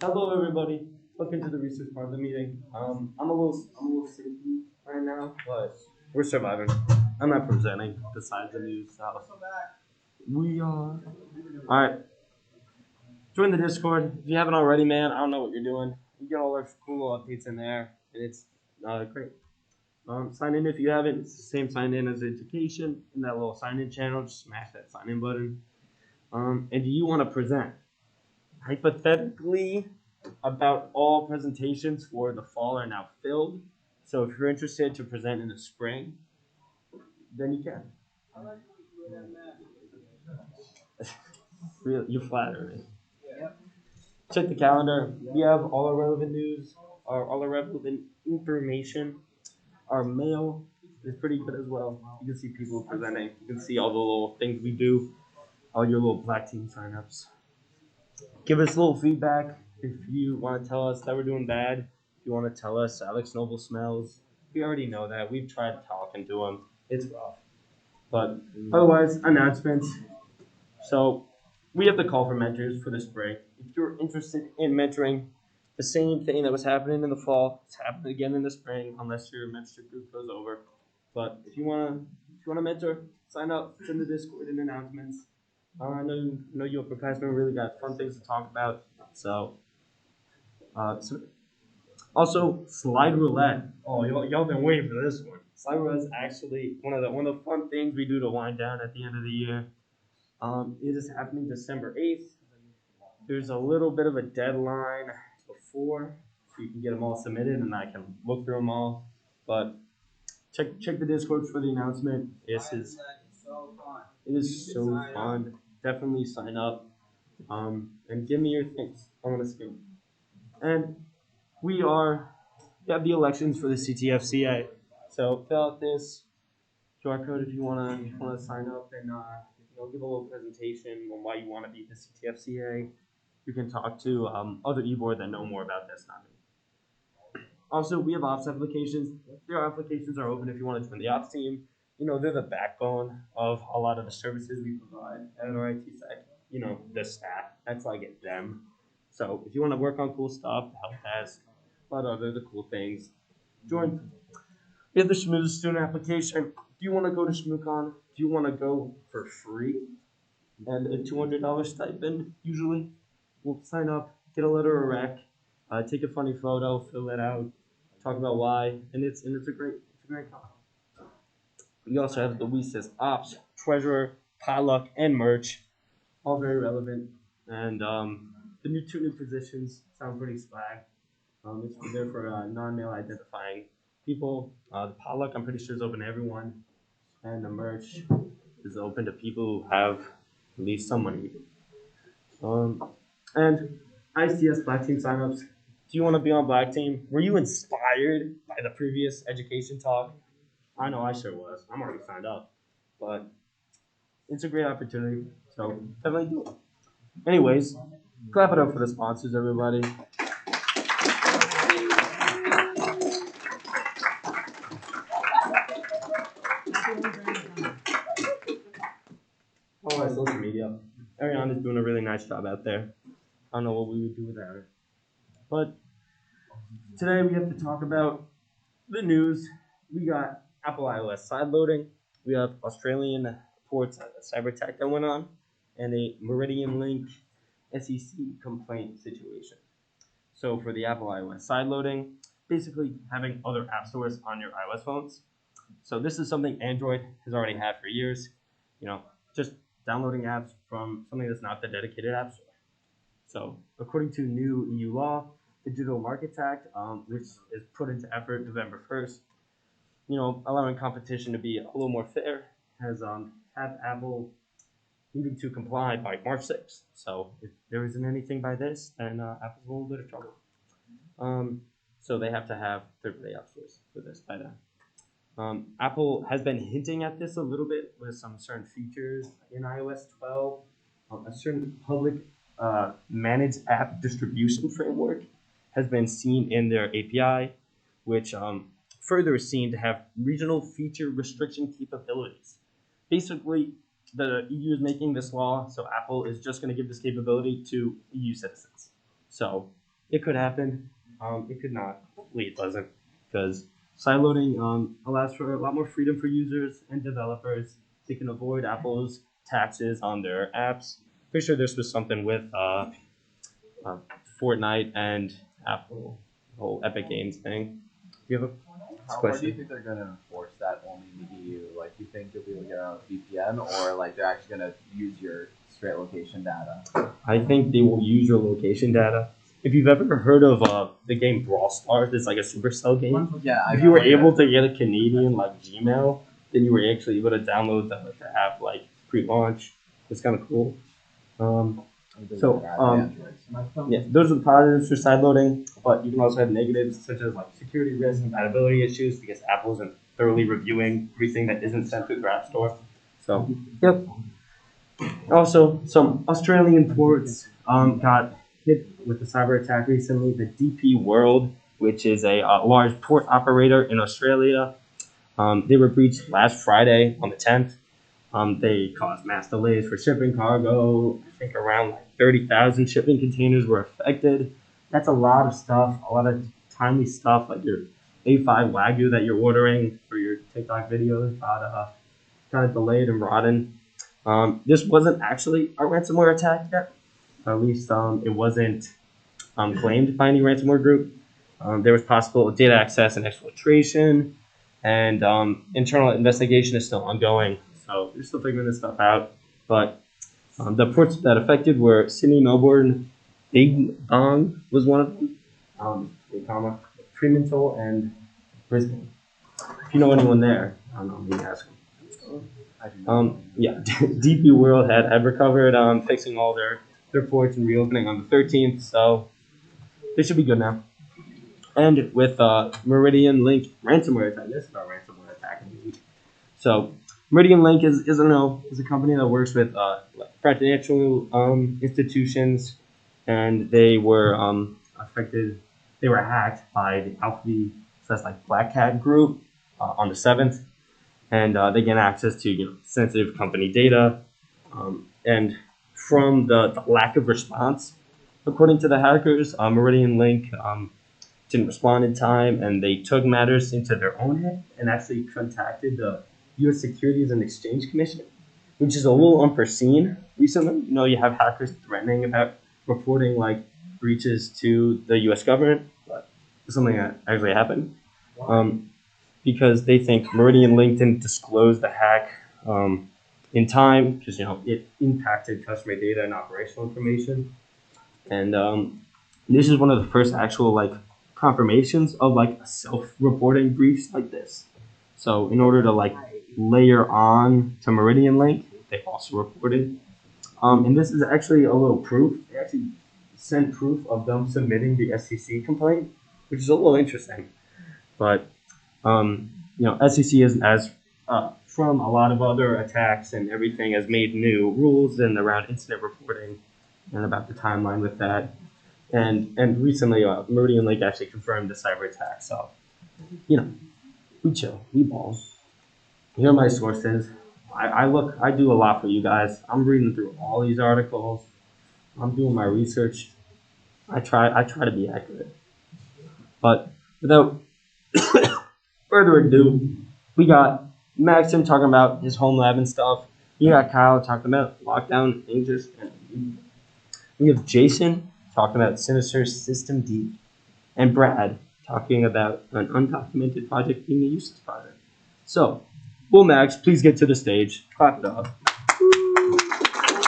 Hello, everybody. Welcome to the research part of the meeting. I'm a little sick right now, but we're surviving. I'm not presenting besides the news. So we are. All right. Join the Discord if you haven't already, man. I don't know what you're doing. You get all our cool updates in there, and it's great. Sign in if you haven't. It's the same sign in as education in that little sign in channel. Just smash that sign in button. And do you want to present? Hypothetically, about all presentations for the fall are now filled. So if you're interested to present in the spring, then you can. Really, you flatter me. Check the calendar. We have all our relevant news, all our relevant information. Our mail is pretty good as well. You can see people presenting. You can see all the little things we do, all your little black team signups. Give us a little feedback if you want to tell us that we're doing bad. If you want to tell us Alex Noble smells, we already know that. We've tried talking to him. It's rough. But otherwise, announcements. So we have the call for mentors for the spring. If you're interested in mentoring, the same thing that was happening in the fall, it's happening again in the spring, unless your mentorship group goes over. But if you wanna mentor, sign up. It's in the Discord and announcements. I know you upperclassmen really got fun things to talk about. So also slide roulette. Oh, y'all been waiting for this one. Slide roulette is actually one of the fun things we do to wind down at the end of the year. It is happening December 8th. There's a little bit of a deadline before, so you can get them all submitted, and I can look through them all. But check the Discord for the announcement. It is so fun. Definitely sign up. And give me your things. I want to see them. And we have the elections for the CTFCA. So fill out this QR code if you wanna sign up and give a little presentation on why you want to be the CTFCA. You can talk to other e-board that know more about this, not me. Also, we have ops applications. Their applications are open if you want to join the ops team. They're the backbone of a lot of the services we provide at RITSEC. The staff, that's like them. So if you want to work on cool stuff, help desk, a lot of other cool things, join. We have the Schmooze student application. Do you want to go to ShmooCon? Do you want to go for free and a $200 stipend? Usually, we'll sign up, get a letter of rec, take a funny photo, fill it out, talk about why, and it's a great con. We also have the WeSys Ops, Treasurer, Potluck, and merch, all very relevant. And the two new positions sound pretty swag. It's there for non-male identifying people. The Potluck, I'm pretty sure, is open to everyone. And the merch is open to people who have at least some money. And ICS Black Team signups. Do you want to be on Black Team? Were you inspired by the previous education talk? I know I sure was. I'm already signed up. But it's a great opportunity, so definitely do it. Anyways, clap it up for the sponsors, everybody. All my social media. Ariana's doing a really nice job out there. I don't know what we would do without her. But today we have to talk about the news. We got Apple iOS sideloading. We have Australian reports of a cyber attack that went on, and a Meridian Link SEC complaint situation. So for the Apple iOS sideloading, basically having other app stores on your iOS phones. So this is something Android has already had for years. Just downloading apps from something that's not the dedicated app store. So according to new EU law, the Digital Markets Act, which is put into effort November 1st, allowing competition to be a little more fair, has had Apple needing to comply by March 6th. So if there isn't anything by this, then Apple's in a little bit of trouble. So they have to have third-party app stores for this by then. Apple has been hinting at this a little bit with some certain features in iOS 12. A certain public managed app distribution framework has been seen in their API, which further is seen to have regional feature restriction capabilities. Basically, the EU is making this law, so Apple is just going to give this capability to EU citizens. So It could happen. It could not. Hopefully it doesn't, because sideloading allows for a lot more freedom for users and developers. They can avoid Apple's taxes on their apps. Pretty sure this was something with uh, Fortnite and Apple, the whole Epic Games thing. You have a How do you think they're going to enforce that only in the EU? Like, you think you'll be able to get around with VPN, or like they're actually going to use your straight location data? I think they will use your location data. If you've ever heard of the game Brawl Stars, it's like a Supercell game. Yeah, If you were able to get a Canadian like Gmail, then you were actually able to download the app like pre-launch. It's kind of cool. Yeah, those are the positives for sideloading, but you can also have negatives such as like security risks and compatibility issues because Apple isn't thoroughly reviewing everything that isn't sent to the App Store. So, yep. Also, some Australian ports got hit with a cyber attack recently. The DP World, which is a large port operator in Australia, they were breached last Friday on the 10th. They caused mass delays for shipping cargo. I think around like 30,000 shipping containers were affected. That's a lot of stuff, a lot of timely stuff, like your A5 Wagyu that you're ordering for your TikTok videos got kind of delayed and rotten. This wasn't actually a ransomware attack yet. At least it wasn't claimed by any ransomware group. There was possible data access and exfiltration, and internal investigation is still ongoing. So we're still figuring this stuff out. But the ports that affected were Sydney, Melbourne, Big Bang was one of them, Fremantle, and Brisbane. If you know anyone there, I don't know, maybe ask them. Yeah, DP World had recovered, fixing all their ports and reopening on the 13th, so they should be good now. And with Meridian Link ransomware attack, this is our ransomware attack. So Meridian Link is a company that works with financial institutions, and they were affected. They were hacked by the Alpha Black Hat group on the 7th, and they gained access to sensitive company data. And from the lack of response, according to the hackers, Meridian Link didn't respond in time, and they took matters into their own hand and actually contacted the U.S. Securities and Exchange Commission, which is a little unforeseen recently. You have hackers threatening about reporting like breaches to the U.S. government, but something that actually happened because they think Meridian Link didn't disclose the hack in time because it impacted customer data and operational information, and this is one of the first actual confirmations of a self-reporting breach like this. So in order to layer on to Meridian Link, they also reported. And this is actually a little proof. They actually sent proof of them submitting the SEC complaint, which is a little interesting. But, SEC is from a lot of other attacks and everything has made new rules and around incident reporting and about the timeline with that. And recently, Meridian Link actually confirmed the cyber attack. So, we chill, we ball. Here are my sources. I do a lot for you guys. I'm reading through all these articles. I'm doing my research. I try to be accurate. But without further ado, we got Maxim talking about his home lab and stuff. You got Kyle talking about lockdown, anxious, and we have Jason talking about Sinister System D, and Brad talking about an undocumented project being a useless project. So, Max, please get to the stage. Clap it up.